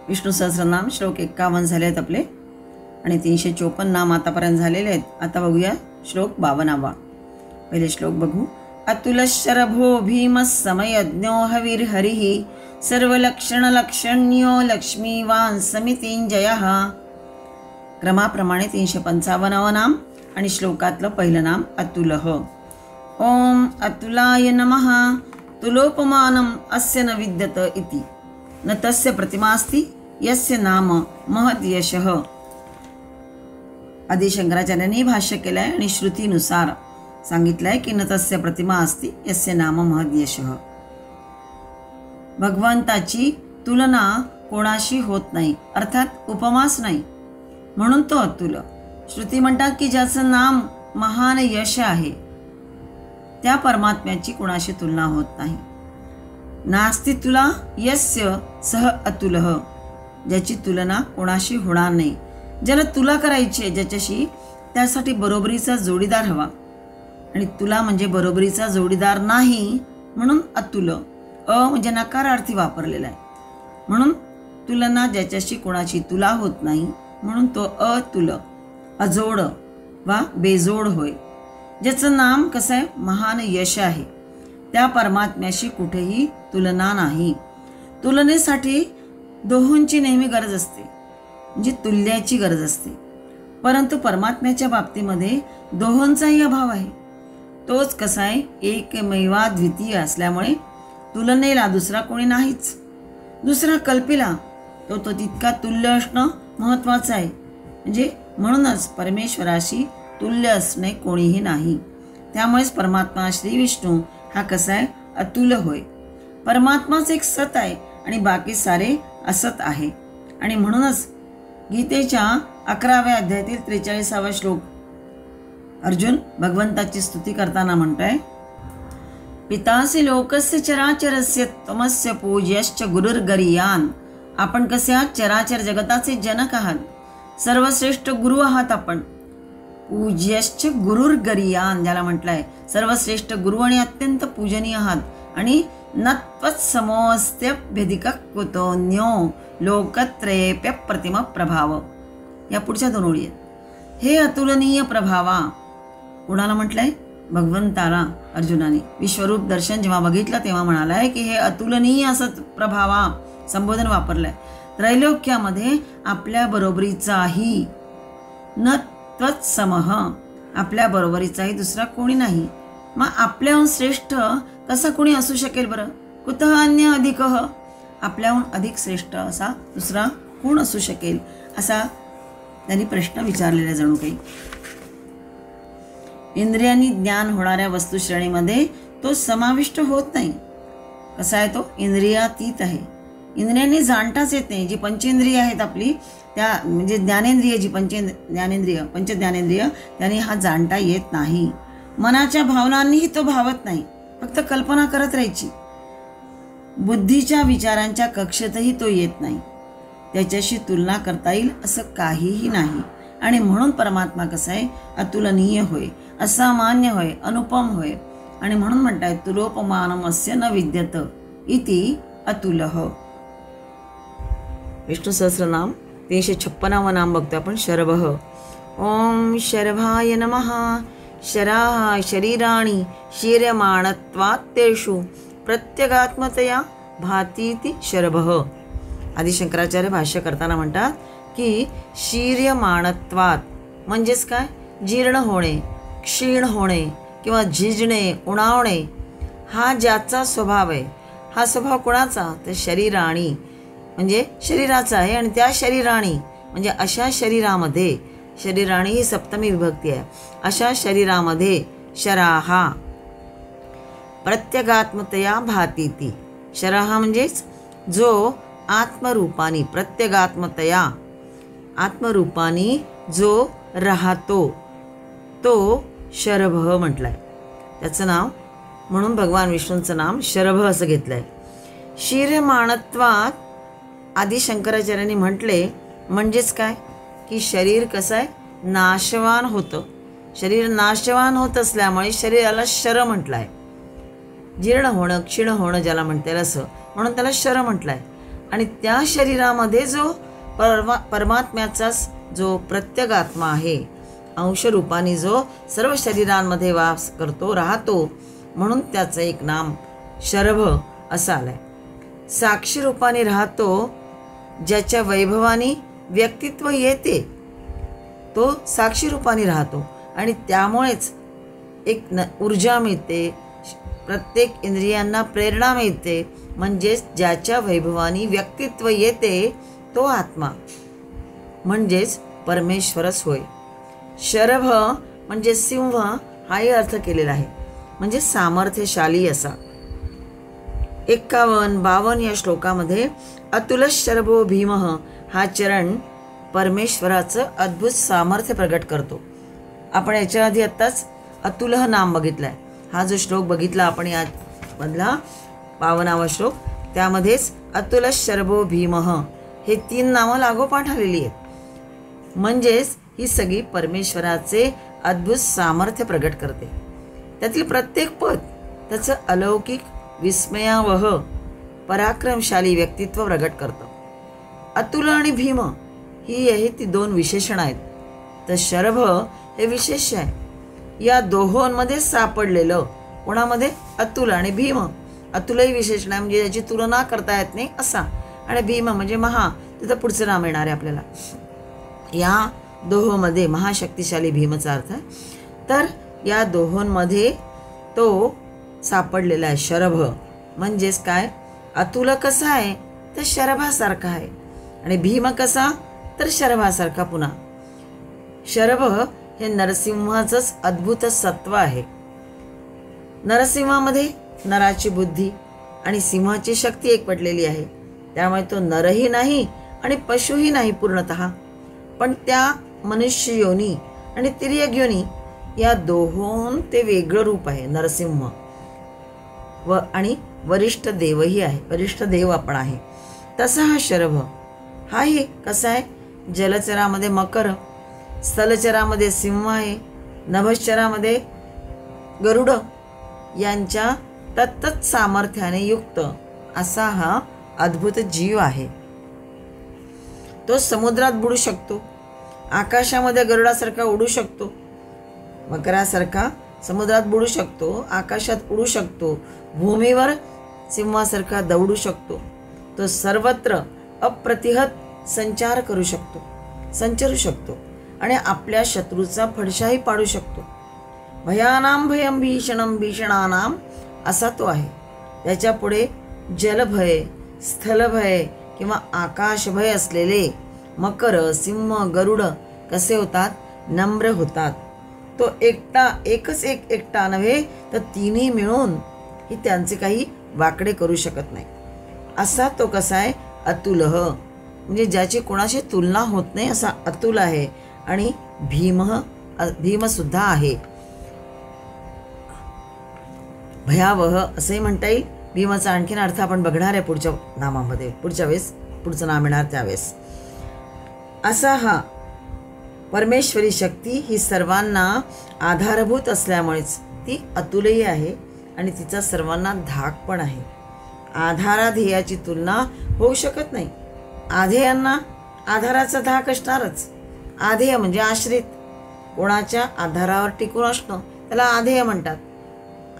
विष्णू सहस्रनाम श्लोक 51 झाले आहेत आपले आणि 354 नाम आतापर्यंत झालेले आहेत. आता बघूया श्लोक 52. पहिले श्लोक बघू. अतुलशरभो भीम समयज्ञो हविर्हरिः सर्वलक्षणलक्षण्यो लक्ष्मीवान समितिंजयः. क्रमाप्रमाणे 355 नाम आणि श्लोकातलं पहिलं नाम अतुलः. ओम अतुलाय नमः. तुलोपमानम अस्य न विद्यत इति न तस्य प्रतिमास्ति यस्य नाम महद्यशः. आदि शंकराचार्यांनी भाष्य केलंय आणि श्रुतीनुसार सांगितलंय की न तस्य प्रतिमा अस्ति यस्य नाम महद्यशः. भगवंताची तुलना कोणाशी होत नाही, अर्थात उपमास नाही, म्हणून तो अतुल. श्रुती म्हणतात की ज्याचं नाम महान यश आहे त्या परमात्म्याची कोणाशी तुलना होत नाही. नास्ति तुला यस्य सह अतुलः. ज्याची तुलना कोणाशी होणार नाही. ज्याला तुला करायची आहे ज्याच्याशी, त्यासाठी बरोबरीचा जोडीदार हवा. आणि तुला म्हणजे बरोबरीचा जोडीदार नाही म्हणून अतुल. म्हणजे नकारार्थी वापरलेला आहे. म्हणून तुलना ज्याच्याशी कोणाची तुला होत नाही म्हणून तो अतुल, अजोड वा बेजोड होय. ज्याचं नाम कसं आहे महान यश आहे त्या परमात्म्याशी कुठेही तुलना नाही. तुलनेसाठी दोहोंची नेहमी गरज असते, म्हणजे तुल्याची गरज असते. परंतु परमात्म्याच्या बाबतीमध्ये दोहोंचाही अभाव आहे. तोच कसा आहे एकमेवाद्वितीय असल्यामुळे तुलनेला दुसरा कोणी नाहीच. दुसरा कल्पिला तो तितका तुल्य असणं महत्त्वाचं आहे. म्हणजे म्हणूनच परमेश्वराशी तुल्य असणे कोणीही नाही. त्यामुळेच परमात्मा श्री विष्णू हा कसा आहे अतुल होय. परमात्माच एक सत आहे आणि बाकी सारे असत आहे. आणि म्हणूनच गीतेच्या 11व्या अध्यायातील 43वा श्लोक अर्जुन भगवंताची स्तुती करताना म्हणतोय, पितासी लोकस्य चराचरस्य त्वमस्य पूज्यश्च गुरुर्गरीयान. आपण कसे आहात चराचर जगताचे जनक आहात, सर्वश्रेष्ठ गुरु आहात आपण. पूज्यश्च गुरुर्गरीयान ज्याला म्हटलंय सर्वश्रेष्ठ गुरु आणि अत्यंत पूजनीय आहात. आणि नत्वत्समोऽस्त्यभ्यधिक कुतोऽन्यो लोकत्रयेप्य प्रतिम प्रभाव. या पुढच्या 2 ओळी आहेत. हे अतुलनीय प्रभावा. कुणाला म्हटलंय भगवंताला. अर्जुनाने विश्वरूप दर्शन जेव्हा बघितलं तेव्हा म्हणालाय की हे अतुलनीय असं प्रभावा संबोधन वापरलंय. त्रैलोक्यामध्ये आपल्या बरोबरीचाही न त्वत्समः, आपल्या बरोबरीचाही दुसरा कोणी नाही. मग आपल्याहून श्रेष्ठ कसा कोणी असू शकेल बरं? कुतः अन्य अधिकः. आपल्याहून अधिक श्रेष्ठ असा दुसरा कोण असू शकेल असा त्यांनी प्रश्न विचारलेला. जणू काही इंद्रियांनी ज्ञान होणाऱ्या वस्तुश्रेणीमध्ये तो समाविष्ट होत नाही. कसा आहे तो इंद्रियातीत आहे. इंद्रियांनी जाणताच येत नाही. जी पंचेंद्रिय आहेत आपली त्या म्हणजे ज्ञानेंद्रिय, जी पंचज्ञानेंद्रिय त्यांनी हा जाणता येत नाही. मनाच्या भावनांनीही तो भावत नाही, फक्त कल्पना करत राहायची. बुद्धीच्या विचारांच्या कक्षेतही तो येत नाही. त्याच्याशी तुलना करता येईल असं काहीही नाही. आणि म्हणून परमात्मा कसा आहे अतुलनीय होय, असामान्य होय, अनुपम होय. आणि म्हणून म्हणतायत तुलोपमानम अस्य न विद्यत इति अतुलः. विष्णू सहस्रनाम 356 नाम बघतो आपण. शरभः. ओम शरभाय नमः. शराः शरीराणि शीर्यमाणत्वात् तेषु प्रत्यगात्मतया भातीति शरभः. आदि शंकराचार्य भाष्य करताना म्हणतात की शीर्यमाणत्वात म्हणजेच काय, जीर्ण होणे, क्षीण होणे किंवा झिजणे, उणावणे हा ज्याचा स्वभाव आहे. हा स्वभाव कोणाचा? तर शरीराणी म्हणजे शरीराचा आहे. आणि त्या शरीराणी म्हणजे अशा शरीरामध्ये, शरीराणी ही सप्तमी विभक्ती आहे, अशा शरीरामध्ये शराहा प्रत्यगात्मतया भातीती. शराहा म्हणजेच जो आत्मरूपानी, प्रत्यगात्मतया आत्मरूपानी जो राहतो तो शरभः म्हटलाय. त्याचं नाव म्हणून भगवान विष्णूंचं नाम शरभः असं घेतलंय. शीर्यमाणत्वात आदि शंकराचार्यांनी म्हटले म्हणजेच काय की शरीर कसं आहे नाशवान होतं. शरीर नाशवान होत असल्यामुळे शरीराला शर म्हटलाय. जीर्ण होणं, क्षीण होणं ज्याला म्हणता येईल असं, म्हणून त्याला शर म्हटलाय. आणि त्या शरीरामध्ये जो परमात्म्याचाच जो प्रत्यगात्मा आहे, अंशरूपाने जो सर्व शरीरांमध्ये वास करतो, राहतो, म्हणून त्याचं एक नाम शरभ असं आलंय. साक्षी रूपाने राहतो, ज्याच्या वैभवाने व्यक्तित्व येते तो साक्षी रूपाने राहतो आणि त्यामुळेच एक ऊर्जा मिळते, प्रत्येक इंद्रियांना प्रेरणा मिळते. म्हणजेच ज्याच्या वैभवाने व्यक्तित्व येते तो आत्मा म्हणजेच परमेश्वरच होय. शरभ म्हणजे सिंह हाही अर्थ केलेला आहे, म्हणजे सामर्थ्यशाली असा. 51-52 या श्लोकामध्ये अतुल शरभो भीमः हा चरण परमेश्वराचं अद्भुत सामर्थ्य प्रगट करतो. आपण याच्या आधी आत्ताच अतुल नाम बघितलंय. हा जो श्लोक बघितला आपण या मधला 52वा श्लोक, त्यामध्येच अतुल शरभो भीमः हे 3 नावं लागोपाठ आलेली आहेत. म्हणजेच ही सगळी परमेश्वराचे अद्भुत सामर्थ्य प्रगट करते. त्यातील प्रत्येक पद त्याचं अलौकिक विस्मयावह पराक्रमशाली व्यक्तित्व प्रगट करतं. अतुल आणि भीम ही ती 2 विशेषणं आहेत, तर शरभ हे विशेष आहे. या दोहोंमध्ये सापडलेलं कोणामध्ये? अतुल आणि भीम. अतुलही विशेषण आहे, म्हणजे याची तुलना करता येत नाही असा, आणि भीम म्हणजे महा, तिथं पुढचं नाम येणार आहे आपल्याला. या दोहोंमध्ये महाशक्तिशाली भीमचा अर्थ आहे. तर या दोहोंमध्ये तो सापडलेला आहे शरभ. म्हणजेच काय? अतुल कसा आहे तर शरभासारखा आहे, आणि भीम कसा तर शरभासारखा. पुन्हा शरभ हे नरसिंहाचंच अद्भुत सत्व आहे. नरसिंहामध्ये नराची बुद्धी आणि सिंहाची शक्ती एकवटलेली आहे. त्यामुळे तो नरही नाही आणि पशुही नाही पूर्णतः, पण त्या मनुष्य योनी आणि तिर्यक योनी या दोहों ते वेगळं रूप आहे नरसिंह. आणि वरिष्ठ देवही आहे, वरिष्ठ देव आपण आहे. तसा हा शरभ हाही कसा आहे? जलचरामध्ये मकर, स्थलचरामध्ये सिंह आहे, नभश्चरामध्ये गरुड यांच्या तत्त सामर्थ्याने युक्त असा हा अद्भुत जीव आहे. तो समुद्रात बुडू शकतो, आकाशामध्ये गरुडासारखा उडू शकतो, मकरासारखा समुद्रात बुडू शकतो, आकाशात उडू शकतो, भूमीवर सिंहासारखा दौडू शकतो. तो सर्वत्र अप्रतिहत संचरू शकतो आणि आपल्या शत्रूचा फडशाही पाडू शकतो. भयानाम भयम भीषणम भीषणानाम असा तो आहे. त्याच्या पुढे जलभय, स्थलभय किंवा आकाशभय असलेले मकर, सिंह, गरुड कसे होतात? नम्र होतात. तो एकटा नव्हे तर तिन्ही मिळून ही त्यांचे काही वाकडे करू शकत नाही. असा तो कसा आहे? अतुल, म्हणजे ज्याची कोणाशी तुलना होत नाही असा अतुल आहे. आणि भीम सुद्धा आहे. भयावह असंही म्हणता येईल. भीमाचा आणखीन अर्थ आपण बघणार आहे पुढच्या नामामध्ये, पुढच्या वेळेस पुढचं नाम येणार त्यावेळेस. असा हा परमेश्वरी शक्ती ही सर्वांना आधारभूत असल्यामुळेच ती अतुलही आहे आणि तिचा सर्वांना धाक पण आहे. आधाराध्येयाची तुलना होऊ शकत नाही. आधेयांना आधाराचा धाक असणारच. आधेय म्हणजे आश्रित, कोणाच्या आधारावर टिकून असणं त्याला आधेय म्हणतात.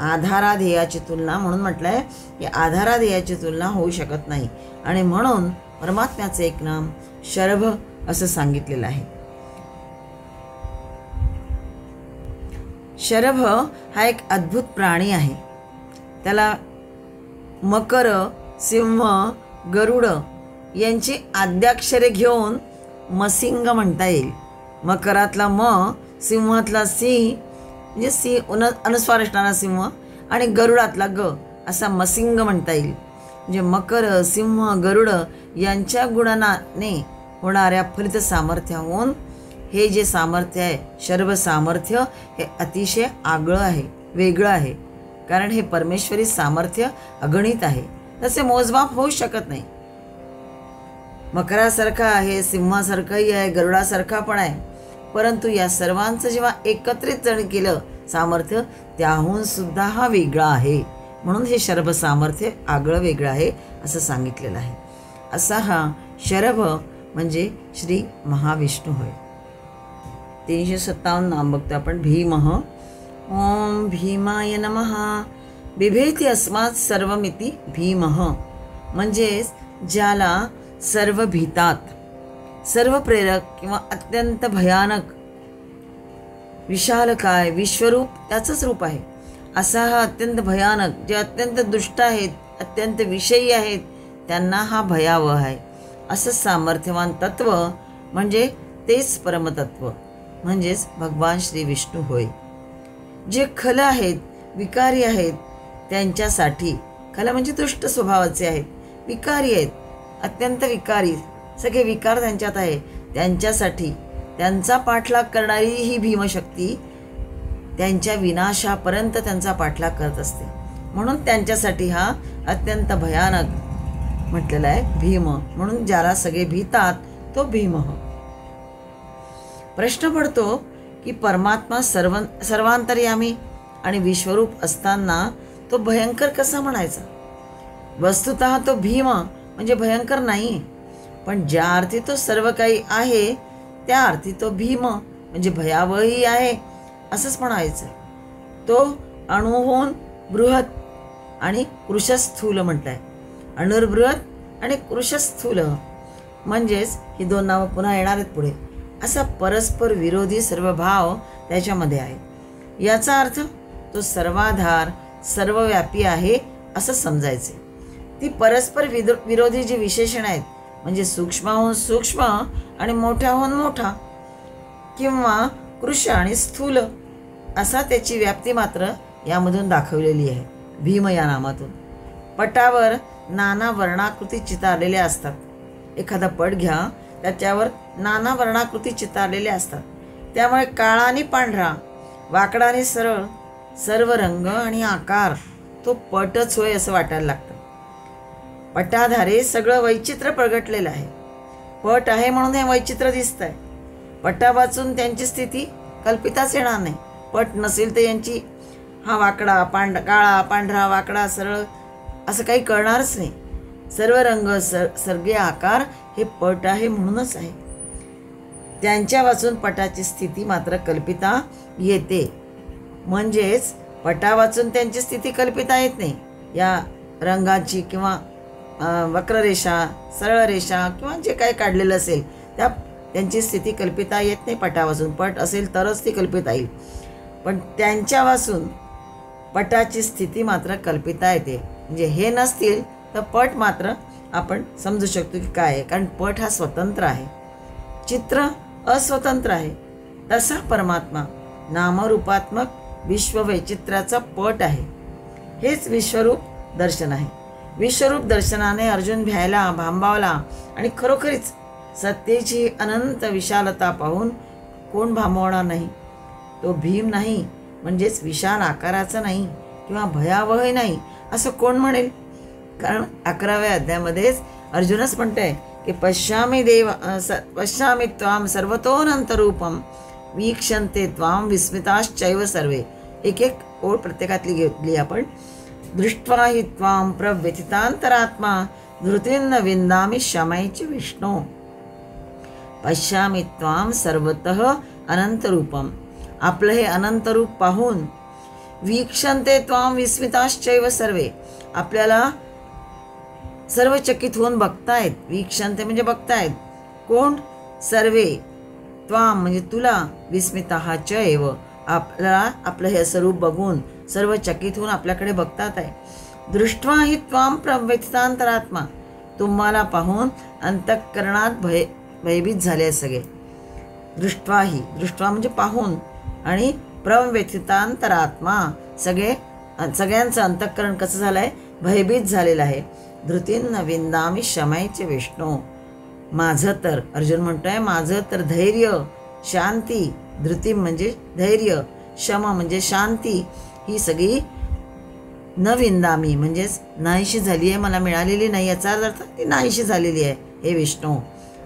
आधाराध्येयाची तुलना म्हणून म्हटलंय की आधाराध्येयाची तुलना होऊ शकत नाही, आणि म्हणून परमात्म्याचे एक नाम शरभ असं सांगितलेलं आहे. शरभ हा एक अद्भुत प्राणी आहे. त्याला मकर, सिंह, गरुड यांची आद्याक्षरे घेऊन मसिंग म्हणता येईल. मकरातला म, सिंहातला सी म्हणजे सी अनुस्वार असणारा सिंह, आणि गरुडातला ग असा मसिंग म्हणता येईल. म्हणजे मकर, सिंह, गरुड यांच्या गुणाने होणाऱ्या फलित सामर्थ्याहून हे जे सामर्थ्य आहे शरभ सामर्थ्य हे अतिशय आगळं आहे, वेगळं आहे. कारण हे परमेश्वरी सामर्थ्य अगणित आहे, तसे मोजमाप होऊ शकत नाही. मकरासारखा आहे, सिंहासारखाही आहे, गरुडासारखा पण आहे, परंतु या सर्वांचं जेव्हा एकत्रित जण केलं सामर्थ्य त्याहून सुद्धा हा वेगळा आहे. म्हणून हे शरभ सामर्थ्य आगळं वेगळं आहे असं सांगितलेलं आहे. असा हा शरभ म्हणजे श्री महाविष्णू होय. 357 नाम बघतो आपण. भीमः. ओम भीमाय नमः. बिभेति अस्मात् सर्वमिति भीमः. म्हणजेच ज्याला सर्व भीतात, सर्व प्रेरक किंवा अत्यंत भयानक विशालकाय विश्वरूप त्याचंच रूप आहे. असा हा अत्यंत भयानक, जे अत्यंत दुष्ट आहेत, अत्यंत विषयी आहेत, त्यांना हा भयावह आहे. असं सामर्थ्यवान तत्व म्हणजे तेच परमतत्व म्हणजेच भगवान श्री विष्णू होय. जे खल आहेत, विकारी आहेत, त्यांच्यासाठी, खल म्हणजे दुष्ट स्वभावाचे आहेत, विकारी आहेत, अत्यंत विकारी, सगळे विकार त्यांच्यात आहे, त्यांच्यासाठी त्यांचा पाठलाग करणारी ही भीमशक्ती त्यांच्या विनाशापर्यंत त्यांचा पाठलाग करत असते. म्हणून त्यांच्यासाठी हा अत्यंत भयानक म्हटलेला आहे भीम. म्हणून ज्याला सगळे भीतात तो भीम. प्रश्न पडतो की परमात्मा सर्वांतर्यामी आणि विश्वरूप असताना तो भयंकर कसा म्हणायचा? वस्तुतः तो भीम म्हणजे भयंकर नाही, पण ज्या अर्थी तो सर्व काही आहे त्या अर्थी तो भीम म्हणजे भयावहही आहे असंच म्हणायचं. तो अणुहून बृहत आणि कृशस्थूल म्हटलंय. अणुर्बृहत आणि कृशस्थूल म्हणजेच ही दोन नावं पुन्हा येणार आहेत पुढे. असा परस्पर विरोधी सर्व भाव त्याच्यामध्ये आहे. याचा अर्थ तो सर्वाधार सर्वव्यापी आहे असं समजायचे. ती परस्पर विरोधी जी विशेषण आहेत म्हणजे सूक्ष्माहून सूक्ष्म आणि मोठ्याहून मोठा किंवा कृश आणि स्थूल असा त्याची व्याप्ती मात्र यामधून दाखवलेली आहे भीम या नामातून. पटावर नाना वर्णाकृती चितारलेल्या असतात. एखादा पट घ्या, त्याच्यावर नाना वर्णाकृती चितारलेल्या असतात. त्यामुळे काळा आणि पांढरा, वाकडा आणि सरळ सर्व रंग आणि आकार तो पटच होय असं वाटायला लागतं. पटाधारे सगळं वैचित्र्य प्रगटलेलं आहे. पट आहे म्हणून हे वैचित्र्य दिसत आहे. पटा वाचून त्यांची स्थिती कल्पिताच येणार नाही. पट नसेल तर यांची हा वाकडा काळा पांढरा वाकडा सरळ असं काही कळणारच नाही. सर्व रंग सगळे आकार हे पट आहे म्हणूनच आहे. त्यांच्या वाचून पटाची स्थिती मात्र कल्पिता येते. म्हणजेच पटा वाचून त्यांची स्थिती कल्पिता येत नाही. या रंगाची किंवा वक्ररेषा सरळ रेषा किंवा जे काही काढलेलं असेल त्यांची स्थिती कल्पिता येत नाही पटा वाचून. पट असेल तरच ती कल्पिता येईल. पण त्यांच्या वाचून पटाची स्थिती मात्र कल्पिता येते. म्हणजे हे नसतील तर पट मात्र आपण समजू शकतो की काय आहे, कारण पट हा स्वतंत्र आहे, चित्र अस्वतंत्र आहे. तसा परमात्मा नामरूपात्मक विश्ववैचित्र्याचा पट आहे. हेच विश्वरूप दर्शन आहे. विश्वरूप दर्शनाने अर्जुन भ्यायला भांबावला आणि खरोखरीच सत्तेची अनंत विशालता पाहून कोण भांबवणार नाही? तो भीम नाही म्हणजेच विशाल आकाराचा नाही किंवा भयावह नाही असं कोण म्हणेल? कारण 11व्या अध्यायामध्येच अर्जुनच म्हणतंय की पश्यामि त्वां सर्वतोऽनन्तरूपं वीक्षन्ते त्वां विस्मिताश्चैव सर्वे. एक एक ओळ प्रत्येकातली घेतली आपण. दृष्ट्वा हि त्वां प्रव्यथितान्तरात्मा धृतीन्न विन्दामि शमैच विष्णो. पश्यामि त्वां सर्वतः अनंतरूपम. आपलं हे अनंतरूप पाहून वीक्षन्ते त्वां विस्मिताश्चैव सर्वे. आपल्याला सर्व चकित होऊन बघतायत. वीक्षन्ते म्हणजे बघतायत. कोण? सर्वे. त्वां म्हणजे तुला, विस्मिताः च एव आपल्याला आपलं हे स्वरूप बघून सर्व चकित होऊन आपल्याकडे बघतात आहे. दृष्ट्वा हि त्वां प्रव्यथितान्तरात्मा. तुम्हाला पाहून अंतःकरणात भयभीत झाले सगळे. दृष्ट्वा म्हणजे पाहून आणि प्रव्यथितान्तरात्मा सगळ्यांचं अंतःकरण कसं झालं आहे? भयभीत झालेलं आहे. धृतीन्न विन्दामि शमैच विष्णू. माझं तर अर्जुन म्हणतोय माझं तर धैर्य शांती, धृती म्हणजे धैर्य, शम म्हणजे शांती, ही सगळी न विंदामी म्हणजेच नाहीशी झाली आहे, मला मिळालेली नाही याचा अर्थ ती नाहीशी झालेली आहे हे विष्णू.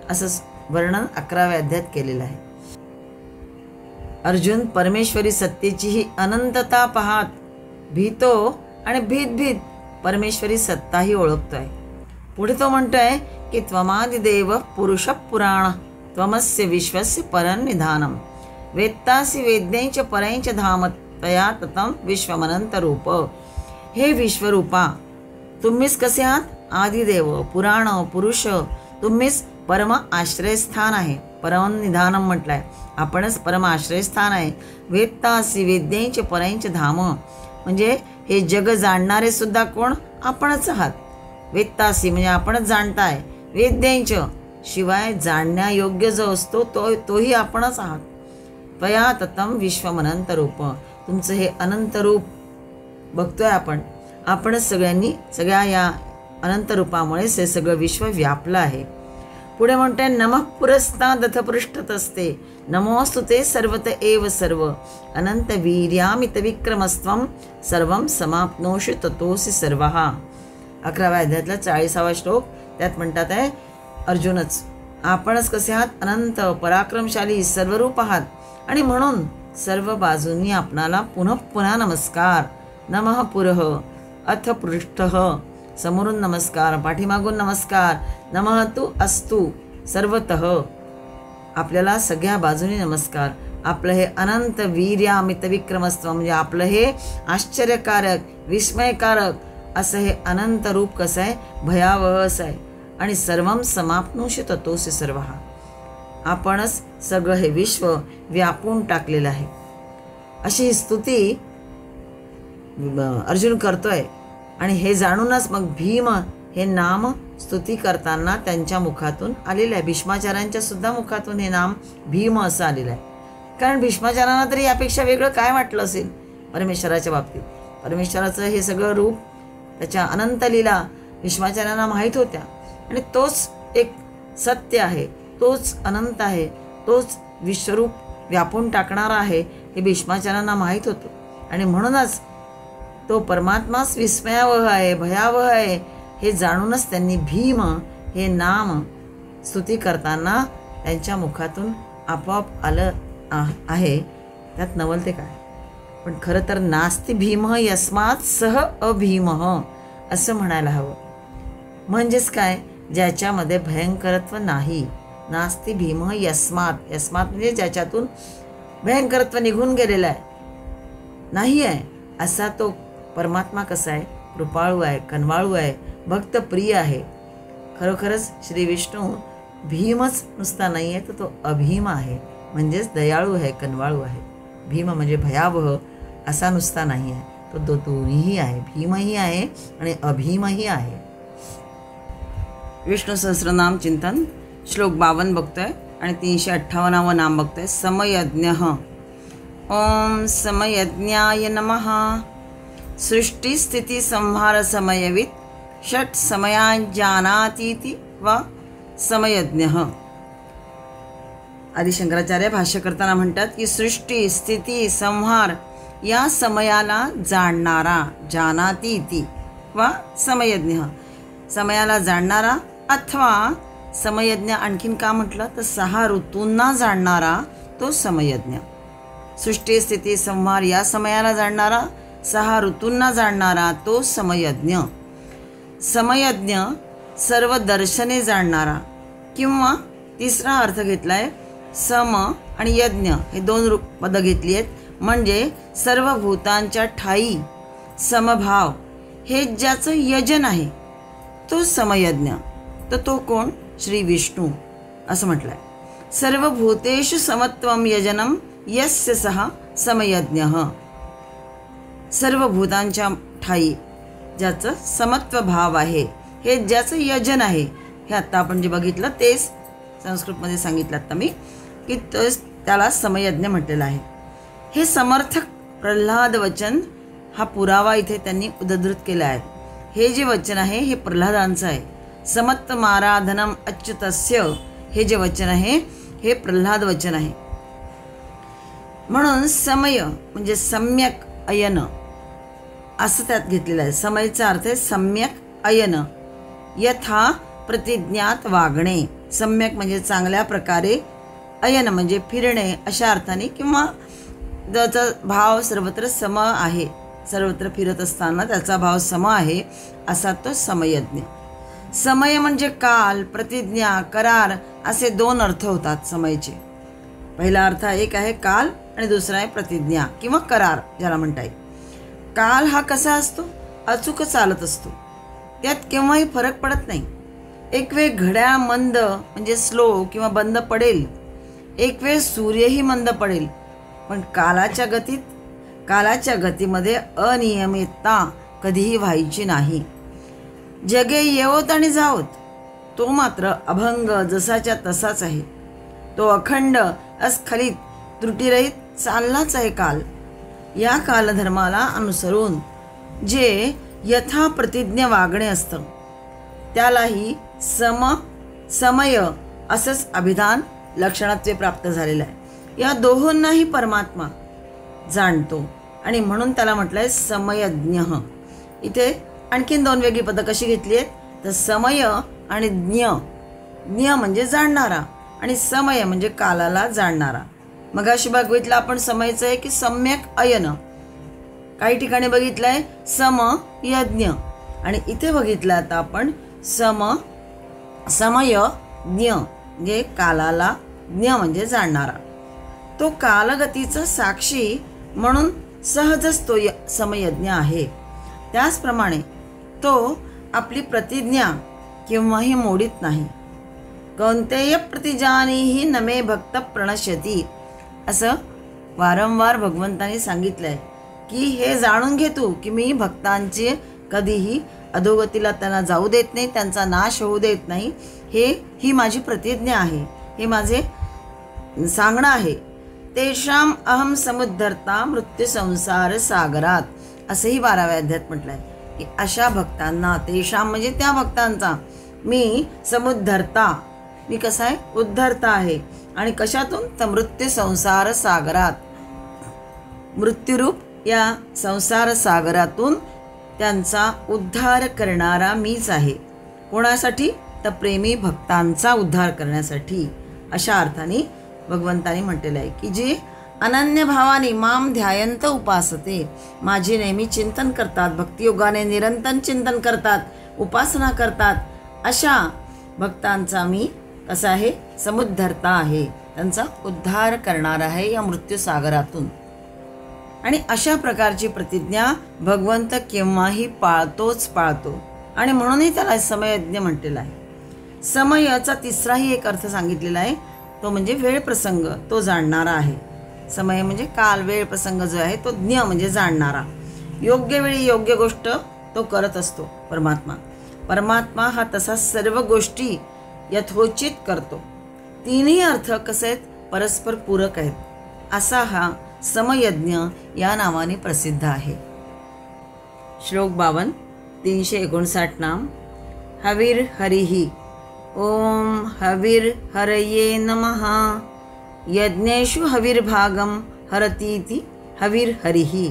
असं वर्णन 11व्या अध्यायात केलेलं आहे. अर्जुन परमेश्वरी सत्तेची ही अनंतता पाहत भीतो आणि भीत परमेश्वरी सत्ताही ओळखतोय. पुढे तो म्हणतोय की त्वमादिदेव पुरुष पुराण त्वमस्य विश्वस्य परन्निधानम वेत्तासि वेद्यैच परैच धाम तया ततं विश्वमनंतरूप। हे विश्वरूपा, तुम्हीच कसे आहात? आदिदेव, पुराण, पुरुष, तुम्हीच परम आश्रयस्थान आहे. परमनिधानम म्हटलंय, आपणच परम आश्रयस्थान आहे. वेत्तासी वेद्यैच परैच धाम, म्हणजे हे जग जाणणारे सुद्धा कोण? आपणच आहात. वेत्तासी म्हणजे आपणच जाणताय. वेद्यैच शिवाय जाणण्यायोग्य जो असतो तोही आपणच आहात. त्वया ततं विश्वमनंत रूप, तुमचं हे अनंत रूप बघतोय आपण. आपणच सगळ्या या अनंत रूपामुळेच हे सगळं विश्व व्यापलं आहे. पुढे म्हणते नमः पुरस्तादथ पृष्ठतस्ते नमोस्तु ते सर्वत एव सर्व अनंत वीर्यामित विक्रमस्त्वं सर्वं समाप्नोषि ततोसि सर्वः. 11व्या अध्यायातला 40वा श्लोक. त्यात म्हणतात आहे अर्जुनच, आपणच कसे आहात? अनंत पराक्रमशाली सर्वरूप आहात, आणि म्हणून सर्व बाजूंनी आपणाला पुन्हा नमस्कार. नमः पुरः अथ पृष्ठः, समोरून नमस्कार, पाठीमागून नमस्कार. नमः तु अस्तु सर्वतः, आपल्याला सगळ्या बाजूनी नमस्कार. आपलं हे अनंत वीर्यामित विक्रमस्त्व म्हणजे आपलं हे आश्चर्यकारक विस्मयकारक असं हे अनंत रूप कसं आहे? भयावह असं आहे. आणि सर्वं समाप्नोषि ततोसि सर्वः, आपणच सगळं हे विश्व व्यापून टाकलेलं आहे. अशी ही स्तुती अर्जुन करतोय. आणि हे जाणूनच मग भीम हे नाम स्तुती करताना त्यांच्या मुखातून आलेलं आहे. भीष्माचार्यांच्या सुद्धा मुखातून हे नाम भीम असं आलेलं आहे. कारण भीष्माचार्यांना तरी यापेक्षा वेगळं काय वाटलं असेल परमेश्वराच्या बाबतीत? परमेश्वराचं हे सगळं रूप, त्याच्या अनंत लीला भीष्माचार्यांना माहीत होत्या. आणि तोच एक सत्य आहे, तोच अनंत आहे, तोच विश्वरूप व्यापून टाकणारा आहे हे भीष्माचार्यांना माहीत होतं. आणि म्हणूनच तो परमात्माच विस्मयावह आहे, भयावह आहे हे जाणूनच त्यांनी भीम हे नाम स्तुती करताना त्यांच्या मुखातून आपोआप आलं आहे. त्यात नवल ते काय? पण खरं तर नास्ति भीम यस्मात् सह अभीमः असं म्हणायला हवं. म्हणजेच काय? ज्याच्यामध्ये भयंकरत्व नाही. नास्ति भीम यस्मात्, यस्मात् म्हणजे ज्याच्यातून भयंकरत्व निघून गेलेलं आहे, नाही आहे असा तो परमात्मा कसा आहे? कृपाळू आहे, कनवाळू आहे, भक्तप्रिय आहे. खरोखरच श्री विष्णू भीमच नुसता नाही आहे, तर तो अभीम आहे, म्हणजेच दयाळू आहे, कनवाळू आहे. भीम म्हणजे भयावह असा नुसता नाही आहे, तो दोन्हीही आहे. भीमही आहे आणि अभीमही आहे. विष्णू सहस्रनाम चिंतन श्लोक 52 बघतोय आणि 358वं नाम बघतोय. समयज्ञ. ओम समयज्ञाय नमः. सृष्टि स्थिति संहार समयवित् षट समयान् जानातीति वा समयज्ञ. आदि शंकराचार्य भाष्य करताना म्हणतात की सृष्टी स्थिती संहार या समयाला जाणणारा, जानातीति वा समयज्ञ, समयाला जाणणारा अथवा समयज्ञ. आणखीन का म्हटलं तर 6 ऋतूंना जाणणारा तो समयज्ञ. सृष्टी स्थिती संहार या समयाला जाणणारा, 6 ऋतूंना जाणणारा तो समयज्ञ. समयज्ञ सर्व दर्शने जाणणारा, किंवा तिसरा अर्थ घेतलाय सम आणि यज्ञ हे 2 पदं घेतली आहेत. म्हणजे सर्व भूतांच्या ठाई समभाव हे ज्याचं यजन आहे तो समयज्ञ. तर तो कोण? श्री विष्णू असं म्हटलंय. सर्व भूतेषु समत्वम यजनम यस्य सह समयज्ञ. सर्व भूतांच्या ठाई ज्याचं समत्व भाव आहे, हे ज्याचं यजन आहे, हे आत्ता आपण जे बघितलं तेच संस्कृतमध्ये सांगितलं आता मी की त्याला समयज्ञ म्हटलेलं आहे. हे समर्थक प्रल्हाद वचन हा पुरावा इथे त्यांनी उद्धृत केला आहे. हे जे वचन आहे हे प्रल्हादांचं आहे. समत्वमाराधनम अच्युतस्य हे जे वचन आहे हे प्रल्हाद वचन आहे. म्हणून समय म्हणजे सम्यक अयन असं त्यात घेतलेलं आहे. समयचा अर्थ आहे सम्यक अयन, यथा प्रतिज्ञात वागणे. सम्यक म्हणजे चांगल्या प्रकारे, अयन म्हणजे फिरणे अशा अर्थाने, किंवा ज्याचा भाव सर्वत्र सम आहे, सर्वत्र फिरत असताना त्याचा भाव सम आहे असा तो समयज्ञ. समय म्हणजे काल, प्रतिज्ञा, करार असे दोन अर्थ होतात समयचे. पहिला अर्थ एक आहे काल आणि दुसरा आहे प्रतिज्ञा किंवा करार ज्याला म्हणता येईल. काल हा कसा असतो? अचूक चालत असतो, त्यात केव्हाही फरक पडत नाही. एक वेळ घड्याळ मंद म्हणजे स्लो किंवा बंद पडेल, एक वेळ सूर्यही मंद पडेल, पण कालाच्या गतीमध्ये अनियमितता कधीही व्हायची नाही. जगे येवोत आणि जावोत, तो मात्र अभंग जसाच्या तसाच आहे. तो अखंड, अस्खलित, त्रुटीरहित चाललाच आहे काल. या कालधर्माला अनुसरून जे यथा प्रतिज्ञ वागणे असतं त्यालाही समय असंच अभिधान लक्षणत्वे प्राप्त झालेलं आहे. या दोहोंनाही परमात्मा जाणतो आणि म्हणून त्याला म्हटलंय समयज्ञ. इथे आणखीन दोन वेगळी पदं कशी घेतली आहेत तर समय आणि ज्ञ. ज्ञ म्हणजे जाणणारा आणि समय म्हणजे कालाला जाणणारा. मगाशी बघितलं आपण समयचं आहे की सम्यक अयन, काही ठिकाणी बघितलंय सम यज्ञ आणि इथे बघितलं आता आपण समय ज्ञ म्हणजे कालाला ज्ञ म्हणजे जाणणारा. तो कालगतीचा साक्षी म्हणून सहजच तो समयज्ञ आहे. त्याचप्रमाणे तो आपली प्रतिज्ञा केव्हाही मोडीत नाही. कौंतेय प्रतिजानीहि नमे भक्त प्रणश्यती असं वारंवार भगवंतांनी सांगितलंय की हे जाणून घे तू की मी भक्तांचे कधीही अधोगतीला त्यांना जाऊ देत नाही, त्यांचा नाश होऊ देत नाही. ही माझी प्रतिज्ञा आहे, हे माझे सांगणं आहे. तेषाम अहम समुद्धरता मृत्यू संसार सागरात असंही 12व्या अध्यायात म्हटलंय की अशा भक्तांना, तेषाम म्हणजे त्या भक्तांचा, मी समुद्धरता, मी कसा आहे उद्धरता आहे. आणि कशातून? तर मृत्यू संसार सागरात, मृत्यूरूप या संसार सागरातून त्यांचा उद्धार करणारा मीच आहे. कोणासाठी? तर प्रेमी भक्तांचा उद्धार करण्यासाठी. अशा अर्थाने भगवंतानी म्हटलेलं आहे की जे अनन्य भावाने माम ध्यायंत उपासते, माझे नेहमी चिंतन करतात, भक्तियोगाने निरंतर चिंतन करतात, उपासना करतात, अशा भक्तांचा मी कसा आहे समुद्धरता आहे, त्यांचा उद्धार करणार आहे या मृत्यूसागरातून. आणि अशा प्रकारची प्रतिज्ञा भगवंत केव्हाही पाळतो आणि म्हणूनही त्याला समयज्ञ म्हटलेला आहे. समयाचा तिसराही एक अर्थ सांगितलेला आहे, तो म्हणजे वेळ प्रसंग, तो जाणणारा आहे. समय म्हणजे काल, वेळ प्रसंग जो आहे तो ज्ञ म्हणजे जाणणारा. योग्य वेळी योग्य गोष्ट तो करत असतो परमात्मा हा तसा सर्व गोष्टी यथोचित करतो. तिन्ही अर्थ कसे आहेत? परस्पर पूरक आहेत. असा हा समयज्ञ या नावाने प्रसिद्ध आहे. श्लोक 52 359 नाम. हविर हरिहि. ओम हविर हरये नमः. यज्ञेषु हविर्भागम हरतीति हविर हरिहि.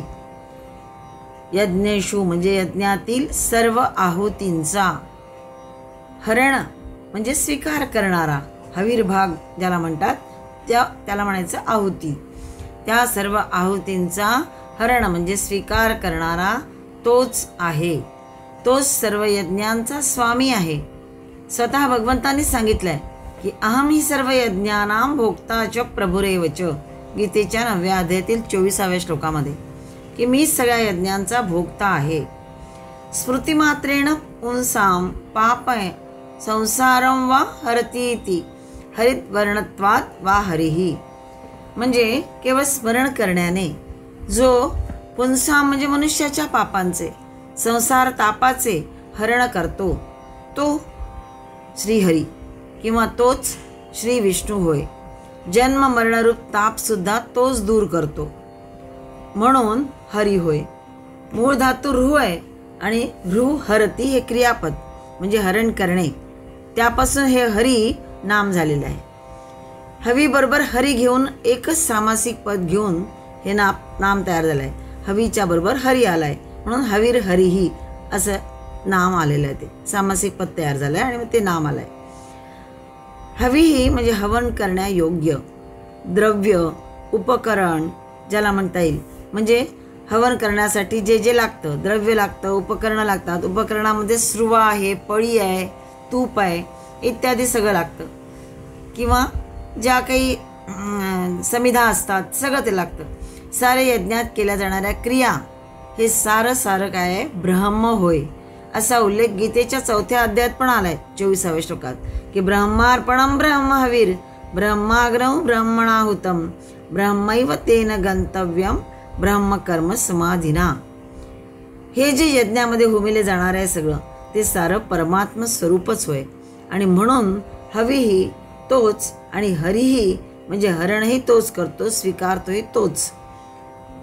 यज्ञेषु म्हणजे यज्ञातील सर्व आहुतींचा, हरण म्हणजे स्वीकार करणारा, हविर्भाग ज्याला म्हणतात त्याला म्हणायचं आहुती. त्या सर्व आहुतींचा हरण म्हणजे स्वीकार करणारा तोच आहे. तोच सर्व यज्ञांचा स्वामी आहे. स्वतः भगवंतांनी सांगितलंय की अहम ही सर्व यज्ञानां भोक्ता च प्रभुरेवच, गीतेच्या 9व्या अध्यायातील 24व्या श्लोकामध्ये, की मी सगळ्या यज्ञांचा भोक्ता आहे. स्मृतिमात्रेण पुंसां पापय संसारं वा हरतीति हरितवर्णत्वात् वा हरिहि. म्हणजे केवळ स्मरण करण्याने जो पुंसां म्हणजे मनुष्याच्या पापांचे, संसार तापाचे हरण करतो तो श्रीहरी किंवा तोच श्री विष्णू होय. जन्म मरणरूप तापसुद्धा तोच दूर करतो, म्हणून हरी होय. मूळ धातू रू आहे आणि रू हरती हे क्रियापद म्हणजे हरण करणे, त्यापासून हे हरी नाम झालेलं आहे. हवी बरोबर हरी घेऊन एकच सामासिक पद घेऊन हे नाम तयार झालं आहे. हवीच्या बरोबर हरी आला आहे म्हणून हवीर हरिही असं नाम आलेलं आहे. ते सामासिक पद तयार झालं आहे आणि मग ते नाम आलं आहे. हवीही म्हणजे हवन करण्यायोग्य द्रव्य, उपकरण ज्याला म्हणता येईल. म्हणजे हवन करण्यासाठी जे लागतं, द्रव्य लागतं, उपकरणं लागतात. उपकरणामध्ये स्रुवा आहे, पळी आहे, तूप आहे इत्यादी सगळं लागतं, किंवा ज्या काही समिधा असतात सगळं ते लागतं. सारे यज्ञात केल्या जाणाऱ्या क्रिया हे सारं काय आहे, ब्रह्म होय, असा उल्लेख गीतेच्या 4थ्या अध्यायात पण आलाय 24व्या श्लोकात, की ब्रह्मार्पणम ब्रह्महवीर ब्रह्माग्रह ब्रह्मणाहुतम ब्रह्मैव तेन गंतव्यम ब्रह्मकर्म समाधिना. हे जे यज्ञामध्ये होमिले जाणार आहे सगळं ते सारं परमात्म स्वरूपच होय. आणि म्हणून हवीही तोच आणि हरीही म्हणजे हरणही तोच करतो, स्वीकारतोही तोच,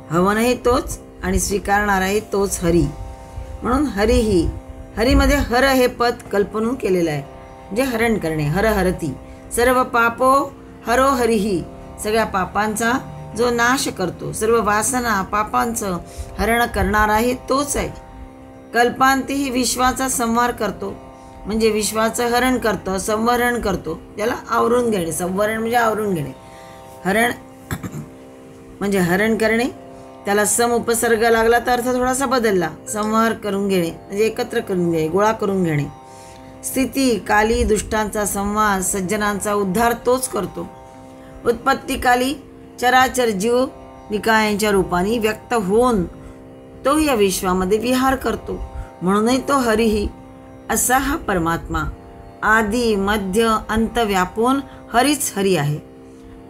हवनही तोच आणि स्वीकारणाराही तोच हरी. म्हणून हरीही, हरीमध्ये हर हे पद कल्पनून केलेलं आहे, म्हणजे हरण करणे, हर हरती सर्व पापो हरो हरिही, सगळ्या पापांचा जो नाश करतो, सर्व वासना पापांचं हरण करणाराही तोच आहे. कल्पांतीही विश्वाचा संहार करतो, म्हणजे विश्वाचं हरण करतो, संवरण करतो, त्याला आवरून घेणे. संवरण म्हणजे आवरून घेणे, हरण म्हणजे हरण करणे. त्याला सम उपसर्ग लागला तर अर्थ थोडासा बदलला, संहार करून घेणे म्हणजे एकत्र करून घेणे, गोळा करून घेणे. स्थिती काली दुष्टांचा संहार, सज्जनांचा उद्धार तोच करतो. उत्पत्तीकाली चराचर जीव निकायांच्या रूपाने व्यक्त होऊन तो या विश्वामध्ये विहार करतो, म्हणूनही तो हरिही. असा हा परमात्मा आदी मध्य अंत व्यापून हरीच हरी आहे.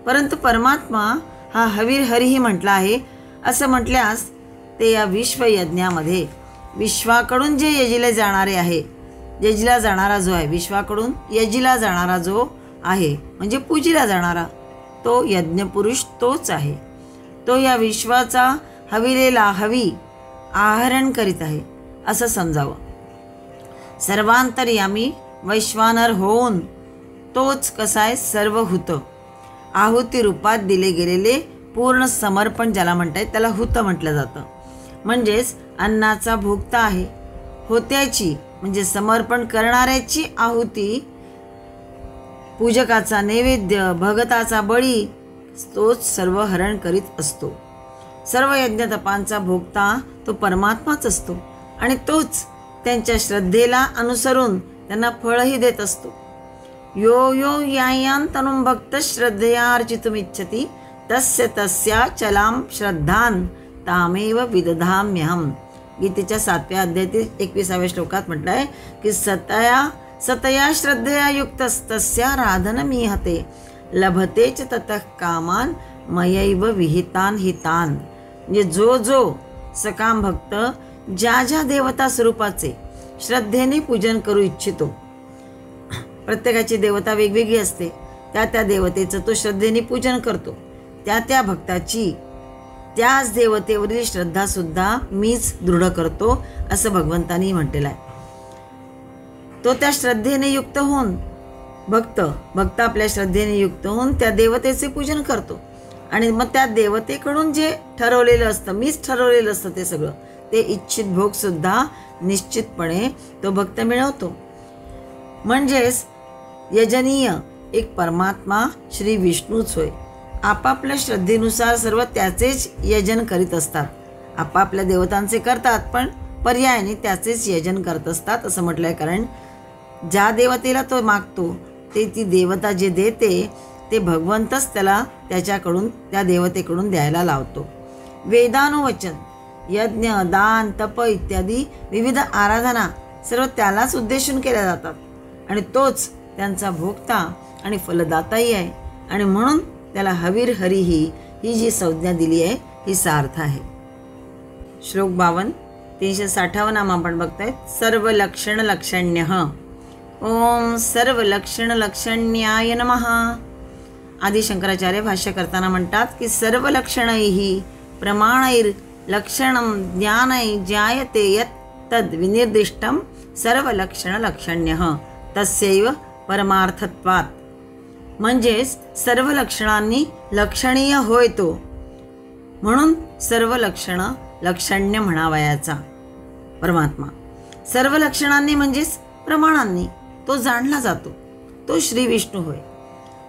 परंतु परमात्मा हा हवीर हरीही म्हटला आहे. असं म्हटल्यास ते या विश्वयज्ञामध्ये विश्वाकडून जे यजिले जाणारे आहे, यजिला जाणारा जो आहे, विश्वाकडून यजिला जाणारा जो आहे म्हणजे पूजिला जाणारा तो यज्ञपुरुष तोच आहे. तो या विश्वाचा हविलेला हवी आहरण करीत आहे असं समजावं. सर्वांतर्यामी वैश्वानर होऊन तोच कसाय सर्वहूत, आहुती रूपात दिले गेलेले पूर्ण समर्पण ज्याला म्हणतात त्याला हुत म्हटलं जातं. म्हणजेच अन्नाचा भोगता आहे, होत्याची म्हणजे समर्पण करणाऱ्याची आहुती, पूजकाचा नैवेद्य, भगताचा बळी तोच सर्व हरण करीत असतो. सर्व यज्ञतपांचा भोगता तो परमात्माच असतो आणि तोच त्यांच्या श्रद्धेला अनुसरून त्यांना फळही देत असतो. यो यो यायान तनुम भक्त श्रद्धया अर्चितुमिच्छति तस्य तस्या चलाम श्रद्धान तामेव विदधाम्यहम. गीतेच्या 7व्या अध्यायातील 21व्या श्लोकात म्हटलं आहे की सतया श्रद्धया युक्तस्तस्या राधनमीहते लभते च ततः कामान मयैव विहितान हितान. म्हणजे जो सकाम भक्त ज्या ज्या देवता स्वरूपाचे श्रद्धेने पूजन करू इच्छितो, प्रत्येकाची देवता वेगवेगळी असते, त्या देवतेचं तो श्रद्धेने पूजन करतो, त्या भक्ताची त्याच देवतेवरील श्रद्धा सुद्धा मीच दृढ करतो असं भगवंतांनी म्हटलेलं आहे. तो त्या श्रद्धेने युक्त होऊन भक्त आपल्या श्रद्धेने युक्त होऊन त्या देवतेचे पूजन करतो आणि मग त्या देवतेकडून जे ठरवलेलं असतं, मीच ठरवलेलं असतं ते सगळं, ते इच्छित भोग सुद्धा निश्चितपणे तो भक्त मिळवतो. म्हणजेच यजनीय एक परमात्मा श्री विष्णूच होय. आपापल्या श्रद्धेनुसार सर्व त्याचेच यजन करीत असतात. आपापल्या देवतांचे करतात पण पर्यायाने त्याचेच यजन करत असतात असं म्हटलंय. कारण ज्या देवतेला तो मागतो ते ती देवता जे देते ते भगवंतच त्याला त्याच्याकडून त्या देवतेकडून द्यायला लावतो. वेदानुवचन, यज्ञ, दान, तप इत्यादी विविध आराधना सर्व त्यालाच उद्देशून केल्या जातात आणि तोच त्यांचा भोगता आणि फलदाताही आहे. आणि म्हणून त्याला हवीर हरीही ही जी संज्ञा दिली आहे ही सार्थ आहे. श्लोक 52 360 आपण बघताय. सर्व लक्षण लक्षण्य. ओम सर्व लक्षण लक्षण्याय नमः. आदि शंकराचार्य भाष्य करताना म्हणतात की सर्व लक्षणैहि प्रमाणैर लक्षणं ज्ञानै ज्ञायते यत् तद् विनिर्दिष्टं सर्व लक्षण लक्षण्यः तस्यैव परमार्थत्वात्. म्हणजेच सर्व लक्षणांनी लक्षणीय होय तो, म्हणून सर्व लक्षण लक्षण्य म्हणावयाचा परमात्मा. सर्व लक्षणांनी म्हणजेच प्रमाणांनी तो जाणला जातो, तो श्री विष्णू होय.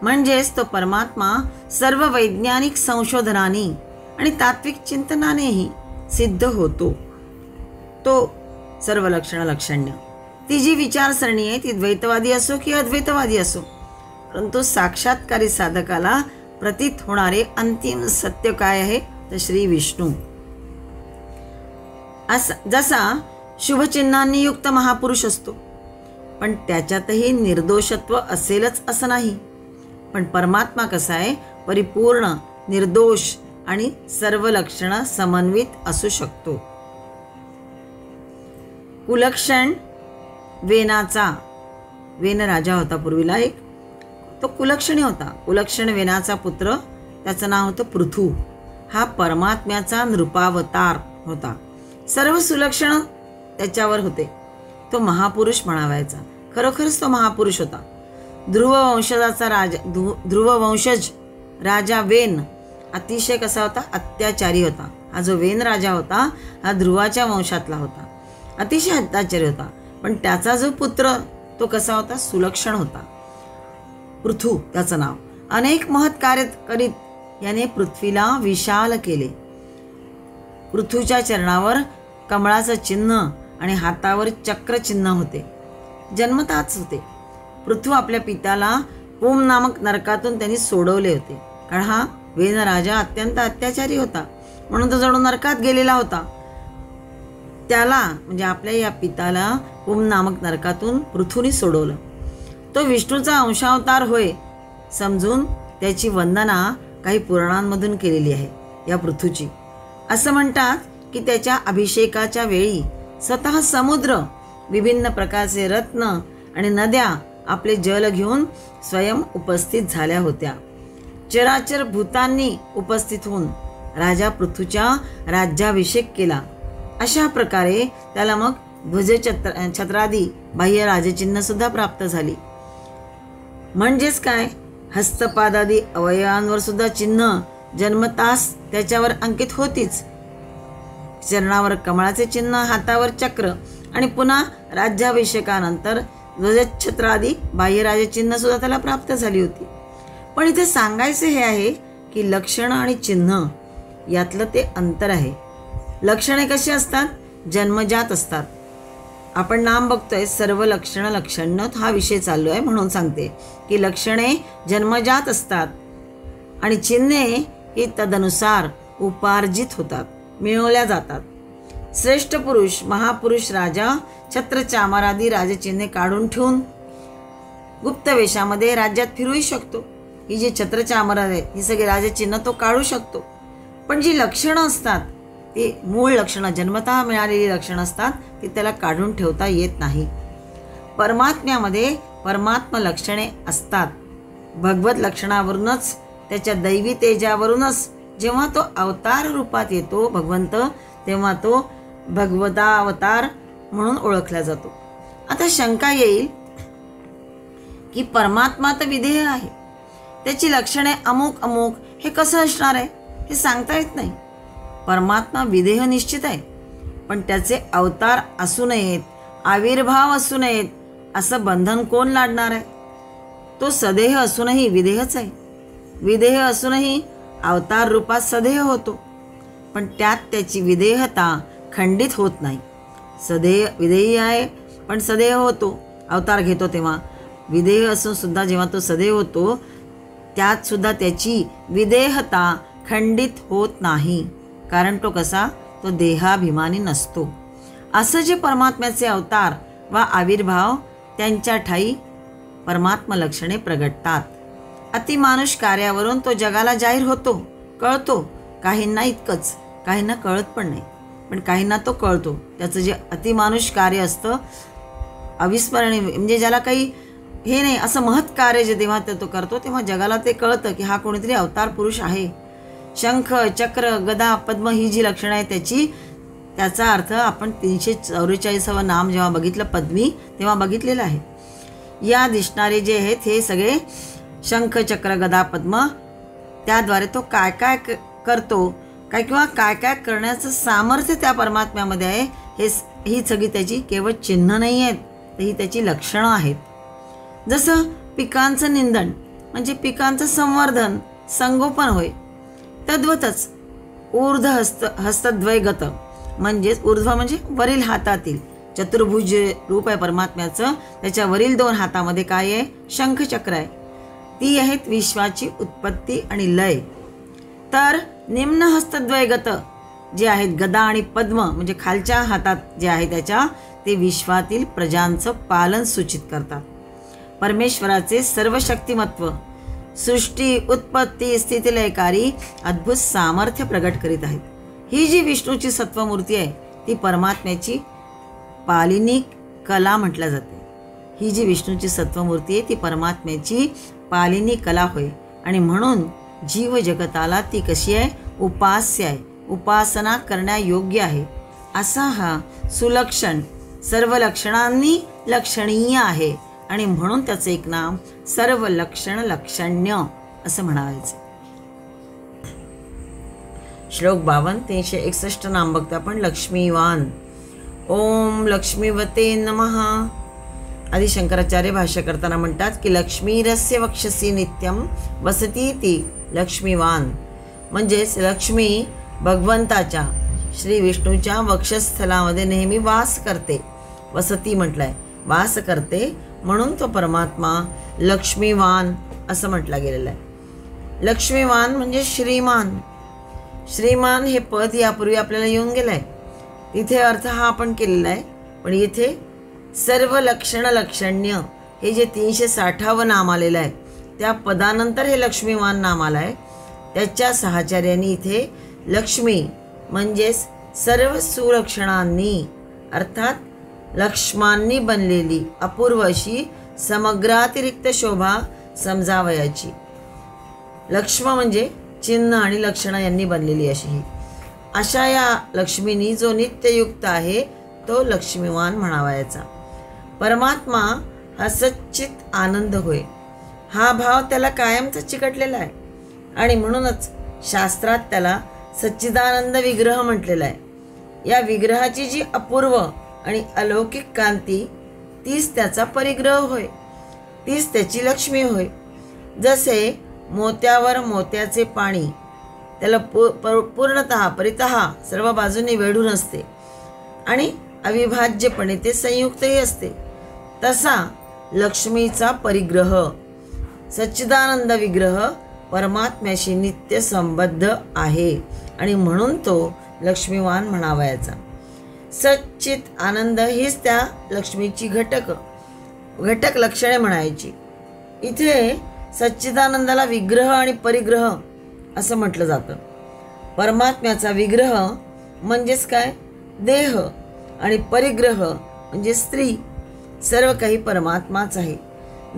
म्हणजेच तो परमात्मा सर्व वैज्ञानिक संशोधनाने आणि तात्विक चिंतनानेही सिद्ध होतो. तो सर्व लक्षण लक्षण्य ती जी विचारसरणी आहे ती द्वैतवादी असो की अद्वैतवादी असो, परंतु साक्षात्कारी साधकाला प्रतीत होणारे अंतिम सत्य काय आहे तर श्री विष्णू. जसा शुभचिन्हांनी युक्त महापुरुष असतो, पण त्याच्यातही निर्दोषत्व असेलच असं नाही. पण परमात्मा कसा आहे, परिपूर्ण, निर्दोष आणि सर्व लक्षणं समन्वित असू शकतो. कुलक्षण वेनाचा, वेन राजा होता पूर्वीला एक, तो कुलक्षणी होता. कुलक्षण वेनाचा पुत्र, त्याचं नाव होतं पृथू. हा परमात्म्याचा नृपावतार होता. सर्व सुलक्षण त्याच्यावर होते. तो महापुरुष म्हणावायचा. खरोखरच तो महापुरुष होता. ध्रुववंशज राजा वेन अतिशय कसा होता, अत्याचारी होता. हा जो वेन राजा होता हा ध्रुवाच्या वंशातला होता, अतिशय अत्याचारी होता. पण त्याचा जो पुत्र तो कसा होता, सुलक्षण होता. पृथू त्याचं नाव. अनेक महत् कार्य करीत याने पृथ्वीला विशाल केले. पृथूच्या चरणावर कमळाचं चिन्ह आणि हातावर चक्र चिन्ह होते, जन्मताच होते. पृथू आपल्या पित्याला पूम नामक नरकातून त्यांनी सोडवले होते. कारण हा वेन राजा अत्यंत अत्याचारी होता, म्हणून तो जणू नरकात गेलेला होता. त्याला म्हणजे आपल्या या पित्याला पूम नामक नरकातून पृथूने सोडवलं. तो विष्णूचा अंशावतार होय समजून त्याची वंदना काही पुराणांमधून केलेली आहे या पृथूची. असं म्हणतात की त्याच्या अभिषेकाच्या वेळी स्वतः समुद्र, विभिन्न प्रकारचे रत्न आणि नद्या आपले जल घेऊन स्वयं उपस्थित झाल्या होत्या. चराचर भूतांनी उपस्थित होऊन राजा पृथूच्या राज्याभिषेक केला. अशा प्रकारे त्याला मग ध्वजछत्रादी बाह्य राजचिन्ह सुद्धा प्राप्त झाली. म्हणजेच काय, हस्तपादादी अवयवांवर सुद्धा चिन्ह जन्मतास त्याच्यावर अंकित होतीच. चरणावर कमळाचे चिन्ह, हातावर चक्र आणि पुन्हा राज्याभिषेकानंतर ध्वजछत्रादी बाह्य राजचिन्ह सुद्धा त्याला प्राप्त झाली होती. पण इथे सांगायचे हे आहे की लक्षण आणि चिन्ह यातलं ते अंतर आहे. लक्षणे कशी असतात, जन्मजात असतात. आपण नाम बघतोय, सर्व लक्षण लक्षण्य हा विषय चालू आहे म्हणून सांगते की लक्षणे जन्मजात असतात आणि चिन्हे ही तदनुसार उपार्जित होतात, मिळवल्या जातात. श्रेष्ठ पुरुष, महापुरुष राजा छत्र चामरादी राजचिन्हे काढून ठेवून गुप्त वेशामध्ये राज्यात फिरूही शकतो. ही जी छत्र चामर आहे ही सगळी राजचिन्ह तो काढू शकतो. पण जी लक्षणं असतात ती मूळ लक्षणं, जन्मतः मिळालेली लक्षणं असतात, ती त्याला काढून ठेवता येत नाही. परमात्म्यामध्ये परमात्मा लक्षणे असतात. भगवत लक्षणावरूनच, त्याच्या दैवी तेजावरूनच जेव्हा तो अवतार रूपात येतो भगवंत, तेव्हा तो भगवतावतार म्हणून ओळखला जातो. आता शंका येईल की परमात्मा तर विधेय आहे, त्याची लक्षणे अमुक अमुक, हे कसं असणार आहे, हे सांगता येत नाही. परमात्मा विधेय निश्चित आहे, पण त्याचे अवतार असू नयेत, आविर्भाव असू नयेत असं बंधन कोण लादणार आहे. तो सदेह असूनही विधेयच आहे. विधेय असूनही अवतार रूपात सदेह होतो, पण त्यात त्याची विधेयता खंडित होत नाही. विधेयी आहे पण सदेह होतो, अवतार घेतो तेव्हा. विधेय असून सुद्धा जेव्हा तो सदैव होतो त्यात सुद्धा त्याची विधेयता खंडित होत नाही, कारण तो कसा, तो देहाभिमानी नसतो. असं जे परमात्म्याचे अवतार वा आविर्भाव त्यांच्या ठाई परमात्मा लक्षणे प्रगटतात. अतिमानुष कार्यावरून तो जगाला जाहीर होतो, कळतो. काहींना इतकंच, काहींना कळत पण नाही, पण काहींना तो कळतो. त्याचं जे अतिमानुष कार्य असतं, अविस्मरणीय, म्हणजे ज्याला काही हे नाही असं महत् कार्य जे तेव्हा तो करतो तेव्हा जगाला ते कळतं की हा कोणीतरी अवतार पुरुष आहे. शंख, चक्र, गदा, पद्म ही जी लक्षणं आहे त्याचा अर्थ आपण 344वं नाम जेव्हा बघितलं पद्मी तेव्हा बघितलेलं आहे. या दिसणारे जे आहेत हे सगळे शंख, चक्र, गदा, पद्म, त्याद्वारे तो काय काय करतो, किंवा काय काय करण्याचं सामर्थ्य त्या परमात्म्यामध्ये आहे, ही सगळी त्याची केवळ चिन्ह नाही आहेत, तर ही त्याची लक्षणं आहेत. जसं पिकांचं निंदण म्हणजे पिकांचं संवर्धन, संगोपन होय, तद्वतच ऊर्ध्व हस्तद्वय गत, म्हणजेच ऊर्ध्व म्हणजे वरील हातातील, चतुर्भुज रूप आहे परमात्म्याचं. त्याच्यावरील 2 हातामध्ये काय आहे? शंखचक्र आहे. ती आहेत विश्वाची उत्पत्ती आणि लय. तर निम्न हस्तद्वयगत जे आहेत गदा आणि पद्म म्हणजे खालच्या हातात जे आहे त्याच्या, ते विश्वातील प्रजांचं पालन सूचित करतात. परमेश्वराचे सर्व शक्तिमत्व, सृष्टी उत्पत्ती स्थिती लयकारी अद्भुत सामर्थ्य प्रगट करीत आहेत. ही जी विष्णूची सत्वमूर्ती आहे ती परमात्म्याची पालिनी कला म्हटल्या जाते. ही जी विष्णूची सत्वमूर्ती आहे ती परमात्म्याची पालिनी कला होय. आणि म्हणून जीव जगताला ती कशी आहे? उपास्य आहे, उपासना करण्यायोग्य आहे. असा हा सुलक्षण सर्व लक्षणांनी लक्षणीय आहे. आणि म्हणून त्याचं एक नाम सर्व लक्षण लक्षण्य असं म्हणायचं. श्लोक 52. 361 नाम बघतो आपण. लक्ष्मीवान. ओम लक्ष्मीवते नमः. आदि शंकराचार्य भाष्य करताना म्हणतात की लक्ष्मीरस्य वक्षसी नित्यम वसती ती लक्ष्मीवान. म्हणजेच लक्ष्मी भगवंताच्या श्री विष्णूच्या वक्षस्थलामध्ये नेहमी वास करते. वसती म्हटलंय, वास करते, म्हणून तो परमात्मा लक्ष्मीवान असं म्हटलं गेलेलं आहे. लक्ष्मीवान म्हणजे श्रीमान. श्रीमान हे पद यापूर्वी आपल्याला येऊन गेलंय. तिथे अर्थ हा आपण केलेला आहे. पण इथे सर्व लक्षण लक्षण्य हे जे 360वं नाम आलेलं आहे त्या पदानंतर हे लक्ष्मीवान नाम आलं आहे. त्याच्या सहचार्यांनी इथे लक्ष्मी म्हणजेच सर्व सुलक्षणांनी अर्थात लक्ष्मांनी बनलेली अपूर्व अशी समग्रातिरिक्त शोभा समजावयाची. लक्ष्म म्हणजे चिन्ह आणि लक्षणं यांनी बनलेली अशी अशा या लक्ष्मीनी जो नित्ययुक्त आहे तो लक्ष्मीवान म्हणावायचा. परमात्मा हा सच्चित आनंद होय. हा भाव त्याला कायमचा चिकटलेला आहे. आणि म्हणूनच शास्त्रात त्याला सच्चिदानंद विग्रह म्हटलेला आहे. या विग्रहाची जी अपूर्व आणि अलौकिक कांती तीच त्याचा परिग्रह होय, तीच त्याची लक्ष्मी होय. जसे मोत्यावर मोत्याचे पाणी त्याला पूर्णतः परितः सर्व बाजूंनी वेढून असते आणि अविभाज्यपणे ते संयुक्तही असते, तसा लक्ष्मीचा परिग्रह सच्चिदानंद विग्रह परमात्म्याशी नित्य संबद्ध आहे. आणि म्हणून तो लक्ष्मीवान म्हणावयाचा. सच्चित आनंद हीच त्या लक्ष्मीची घटक लक्षणे म्हणायची. इथे सच्चिदानंदाला विग्रह आणि परिग्रह असं म्हटलं जातं. परमात्म्याचा विग्रह म्हणजेच काय? देह. आणि परिग्रह म्हणजे स्त्री. सर्व काही परमात्माच आहे.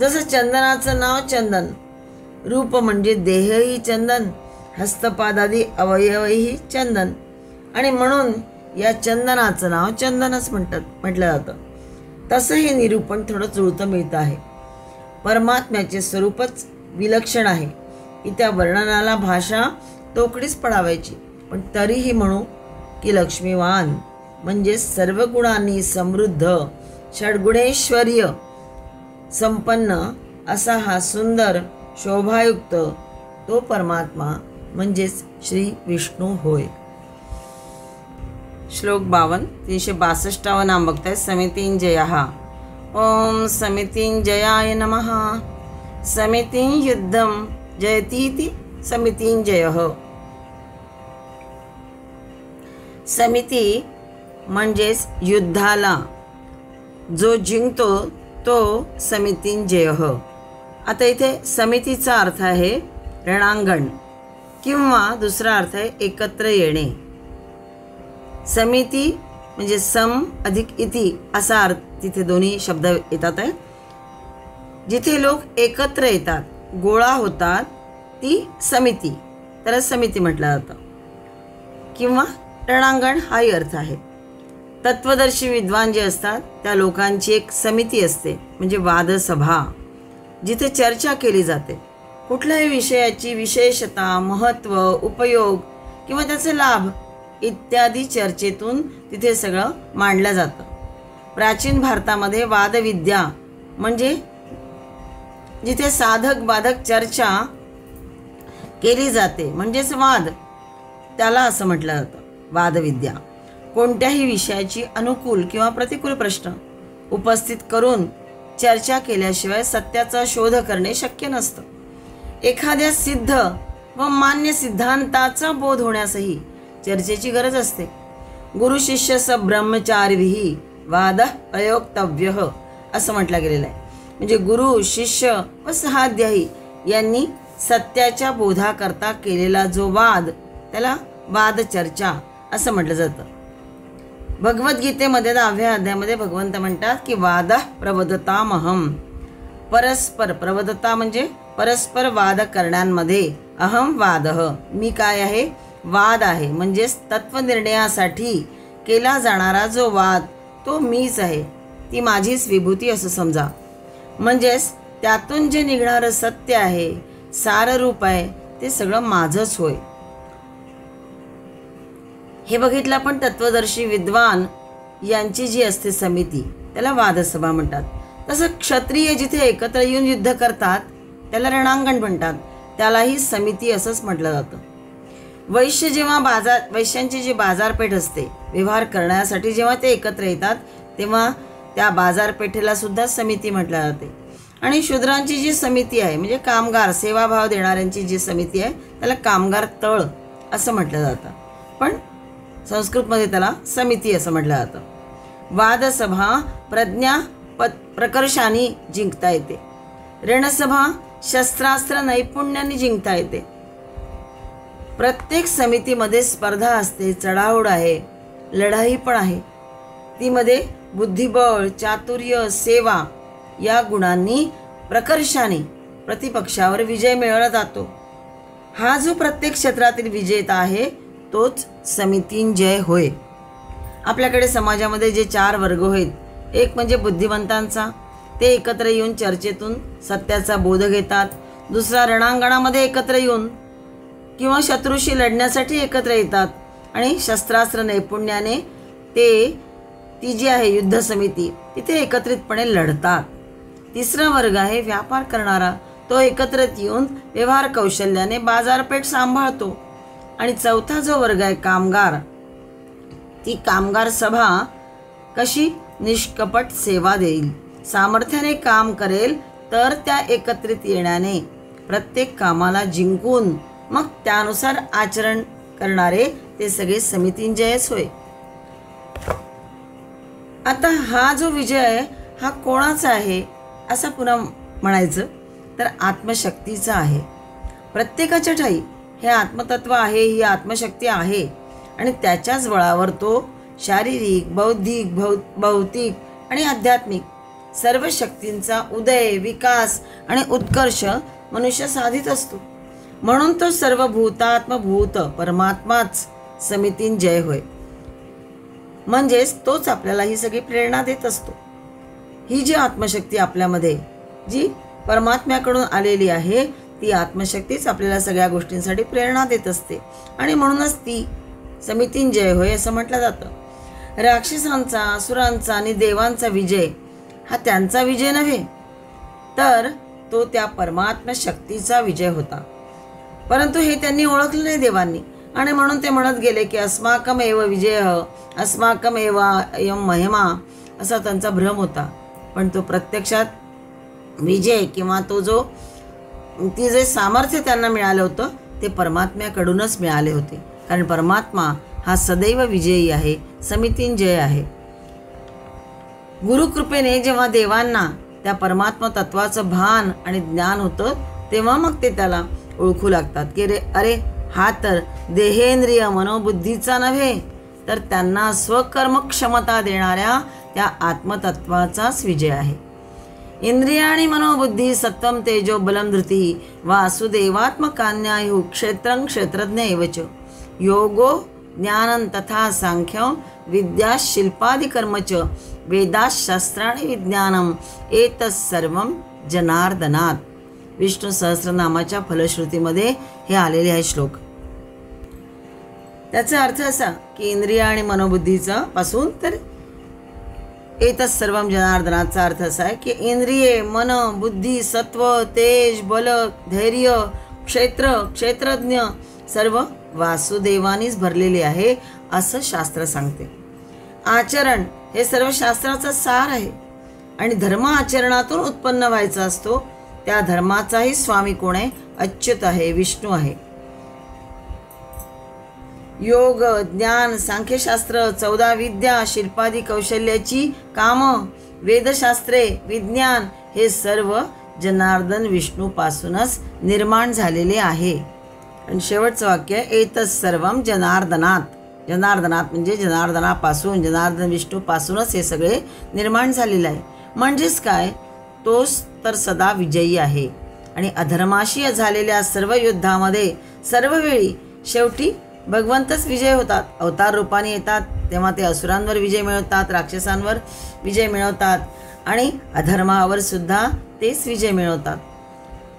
जसं चंदनाचं नाव चंदन, रूप म्हणजे देहही चंदन, हस्तपादादी अवयवही चंदन. आणि म्हणून या चंदनाचं नाव चंदनच म्हटलं जातं. तसंही निरूपण थोडं जुळतं मिळतं आहे. परमात्म्याचे स्वरूपच विलक्षण आहे की त्या वर्णनाला भाषा तोकडीच पडावायची. पण तरीही म्हणू की लक्ष्मीवान म्हणजे सर्व गुणांनी समृद्ध षड्गुणेश्वर्य संपन्न असा हा सुंदर शोभायुक्त तो परमात्मा म्हणजेच श्री विष्णू होय. श्लोक 52. 362 नाम बघताय. समितिंजयः. ओम समितिंजयाय नमः. समितिं युद्धं जयतीति समितिंजयः. समिती म्हणजेच युद्धाला जो जिंकतो तो समितिंजयः. आता इथे समितीचा अर्थ आहे रणांगण किंवा दुसरा अर्थ आहे एकत्र येणे. समिती म्हणजे सम अधिक इति असा अर्थ तिथे दोन्ही शब्द येतात आहे. जिथे लोक एकत्र येतात, गोळा होतात, ती समिती, त्याला समिती म्हटलं जातं. किंवा रणांगण हाही अर्थ आहे. तत्वदर्शी विद्वान जे असतात त्या लोकांची एक समिती असते म्हणजे वादसभा, जिथे चर्चा केली जाते. कुठल्याही विषयाची विशेषता, महत्त्व, उपयोग किंवा त्याचे लाभ इत्यादी चर्चेतून तिथे सगळं मांडलं जातं. प्राचीन भारतामध्ये वादविद्या म्हणजे जिथे साधक बाधक चर्चा केली जाते म्हणजेच वाद, त्याला असं म्हटलं जातं वादविद्या. कोणत्याही विषयाची अनुकूल किंवा प्रतिकूल प्रश्न उपस्थित करून चर्चा केल्याशिवाय सत्याचा शोध करणे शक्य नसतं. एखाद्या सिद्ध व मान्य सिद्धांताचा बोध होण्यासही चर्चेची गरज असते. गुरु शिष्य स ब्रह्मचारिभिः वाद प्रयोक्तव्य असं म्हटलं गेलेलं आहे. म्हणजे गुरु शिष्य व सहाध्यायी यांनी सत्याच्या बोधाकरता केलेला जो वाद त्याला वाद चर्चा असं म्हटलं जातं. भगवद्गीतेमध्ये 10व्या अध्यायामध्ये भगवंत म्हणतात की वाद प्रवदतामहम. परस्पर प्रवदता म्हणजे परस्पर वाद करण्यामध्ये अहम वादः मी काय आहे वाद आहे. म्हणजेच तत्वनिर्णयासाठी केला जाणारा जो वाद तो मीच आहे, ती माझीच विभूती असं समजा. म्हणजेच त्यातून जे निघणारं सत्य आहे साररूप आहे ते सगळं माझंच होय. हे बघितलं आपण. तत्वदर्शी विद्वान यांची जी असते समिती त्याला वादसभा म्हणतात. तसं क्षत्रिय जिथे एकत्र येऊन युद्ध करतात त्याला रणांगण म्हणतात, त्यालाही समिती असंच म्हटलं जातं. वैश्य जेव्हा वैश्यांची जी बाजारपेठ असते व्यवहार करण्यासाठी जेव्हा ते एकत्र येतात तेव्हा त्या बाजारपेठेला सुद्धा समिती म्हटलं जाते. आणि शूद्रांची जी समिती आहे म्हणजे कामगार सेवाभाव देणाऱ्यांची जी समिती आहे त्याला कामगार तळ असं म्हटलं जातं, पण संस्कृतमध्ये त्याला समिती असं म्हटलं जातं. वादसभा प्रज्ञा प्रकर्षाने जिंकता येते. रणसभा शस्त्रास्त्र नैपुण्याने जिंकता येते. प्रत्येक समितीमध्ये स्पर्धा असते, चढाओढ आहे, लढाई पण आहे. तीमध्ये बुद्धिबळ चातुर्य सेवा या गुणांनी प्रकर्षाने प्रतिपक्षावर विजय मिळवला जातो. हा जो प्रत्येक क्षेत्रातील विजेता आहे तोच समितींजय होय. आपल्याकडे समाजामध्ये जे 4 वर्ग आहेत, एक म्हणजे बुद्धिवंतांचा, ते एकत्र येऊन चर्चेतून सत्याचा बोध घेतात. दुसरा रणांगणामध्ये एकत्र येऊन किंवा शत्रूशी लढण्यासाठी एकत्र येतात आणि शस्त्रास्त्र नैपुण्याने ती जी आहे युद्ध समिती तिथे एकत्रितपणे लढतात. तिसरा वर्ग आहे व्यापार करणारा, तो एकत्रित येऊन व्यवहार कौशल्याने बाजारपेठ सांभाळतो. आणि चौथा जो वर्ग आहे कामगार, ती कामगार सभा कशी निष्कपट सेवा देईल, सामर्थ्याने काम करेल तर त्या एकत्रित येण्याने प्रत्येक कामाला जिंकून मग त्यानुसार आचरण करणारे ते सगळे समितींजयच होय. आता हा जो विजय आहे हा कोणाचा आहे असं पुन्हा म्हणायचं तर आत्मशक्तीचा आहे. प्रत्येकाच्या ठाई हे आत्मतत्व आहे, ही आत्मशक्ती आहे आणि त्याच्याच बळावर तो शारीरिक बौद्धिक भौतिक आणि आध्यात्मिक सर्व शक्तींचा उदय विकास आणि उत्कर्ष मनुष्य साधित असतो. म्हणून तो सर्व भूतात्मभूत परमात्माच समितींजय होय. म्हणजेच तोच आपल्याला ही सगळी प्रेरणा देत असतो. ही जी आत्मशक्ती आपल्यामध्ये जी परमात्म्याकडून आलेली आहे ती आत्मशक्तीच आपल्याला सगळ्या गोष्टींसाठी प्रेरणा देत असते आणि म्हणूनच ती समितींजय होय असं म्हटलं जातं. राक्षसांचा असुरांचा आणि देवांचा विजय हा त्यांचा विजय नव्हे तर तो त्या परमात्मा शक्तीचा विजय होता. परंतु हे त्यांनी ओळखलं नाही देवांनी आणि म्हणून ते म्हणत गेले की अस्माकम एव विजय अस्माकम एव अयम महिमा असा त्यांचा भ्रम होता. पण तो प्रत्यक्षात विजय किंवा तो जो ती जे सामर्थ्य त्यांना मिळालं होतं ते परमात्म्याकडूनच मिळाले होते. कारण परमात्मा हा सदैव विजयी आहे, समितींजय आहे. गुरुकृपेने जेव्हा देवांना त्या परमात्मा तत्वाचं भान आणि ज्ञान होतं तेव्हा मग ते त्याला ओळखू लागतात की अरे हा तर देहेंद्रिय मनोबुद्धीचा नव्हे तर त्यांना स्वकर्म क्षमता देणाऱ्या त्या आत्मतत्वाचाच विजय आहे. इंद्रियाणि मनोबुद्धी सत्वम तेजो बलम धृती वासुदेवात्मकान्यायु क्षेत्रं क्षेत्रज्ञ एवच योगो ज्ञानं तथा सांख्यं विद्या शिल्पादिकर्मच वेदाशास्त्राणि विज्ञानम एतत्सर्वं जनार्दनात्. विष्णू सहस्रनामाच्या फलश्रुतीमध्ये हे आलेले आहे श्लोक. त्याचा अर्थ असा की इंद्रिय आणि मनोबुद्धीचा पासून तर एतत्सर्वं जनार्दनाचा अर्थ असा आहे की इंद्रिये मन बुद्धी सत्व तेज बल धैर्य क्षेत्र क्षेत्रज्ञ सर्व वासुदेवानीच भरलेले आहे असं शास्त्र सांगते. आचरण हे सर्व शास्त्राचा सार आहे आणि धर्म आचरणातून उत्पन्न व्हायचा असतो. त्या धर्माचाही स्वामी कोण आहे? अच्युत आहे, विष्णू आहे. योग, ज्ञान, सांख्यशास्त्र, 14 विद्या, शिल्पादी कौशल्याची कामं, वेदशास्त्रे, विज्ञान हे सर्व जनार्दन विष्णूपासूनच निर्माण झालेले आहे. आणि शेवटचं वाक्य, एतत् सर्वं जनार्दनात. जनार्दनात म्हणजे जनार्दनापासून, जनार्दन विष्णूपासूनच हे सगळे निर्माण झालेले आहे. म्हणजेच काय? तोच तर सदा विजयी आहे. आणि अधर्माशी झालेल्या सर्व युद्धामध्ये सर्व वेळी शेवटी भगवंतच विजय होतात. अवतार रूपाने येतात तेव्हा ते असुरांवर विजय मिळवतात, राक्षसांवर विजय मिळवतात आणि अधर्मावर सुद्धा तेच विजय मिळवतात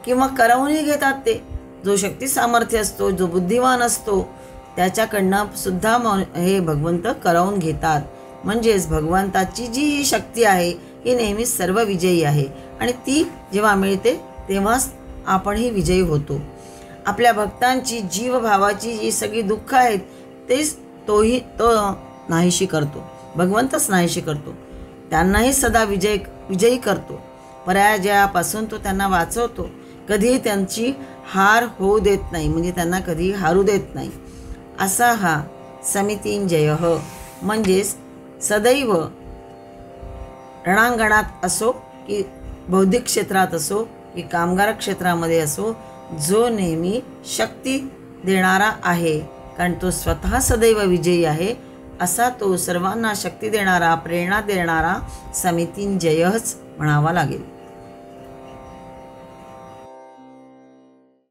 किंवा करवूनही घेतात. ते जो शक्ती सामर्थ्य असतो, जो बुद्धिवान असतो त्याच्याकडनं सुद्धा हे भगवंत करवून घेतात. म्हणजेच भगवंताची जी शक्ती आहे ही नेहमीच सर्व विजयी आहे आणि ती जेव्हा मिळते तेव्हाच आपणही विजयी होतो. आपल्या भक्तांची जीवभावाची जी सगळी दुःख आहेत तेच तो नाहीशी करतो, भगवंतच नाहीशी करतो. त्यांनाही सदा विजयी करतो. पराजयापासून तो त्यांना वाचवतो. कधीही त्यांची हार होऊ देत नाही, म्हणजे त्यांना कधीही हारू देत नाही. असा हा समितिंजय म्हणजेच सदैव रणांगणात असो की बौद्धिक क्षेत्रात असो की कामगार क्षेत्रामध्ये असो, जो नेहमी शक्ती देणारा आहे, कारण तो स्वतः सदैव विजयी आहे, असा तो सर्वांना शक्ती देणारा, प्रेरणा देणारा समितिंजयच म्हणावा लागेल.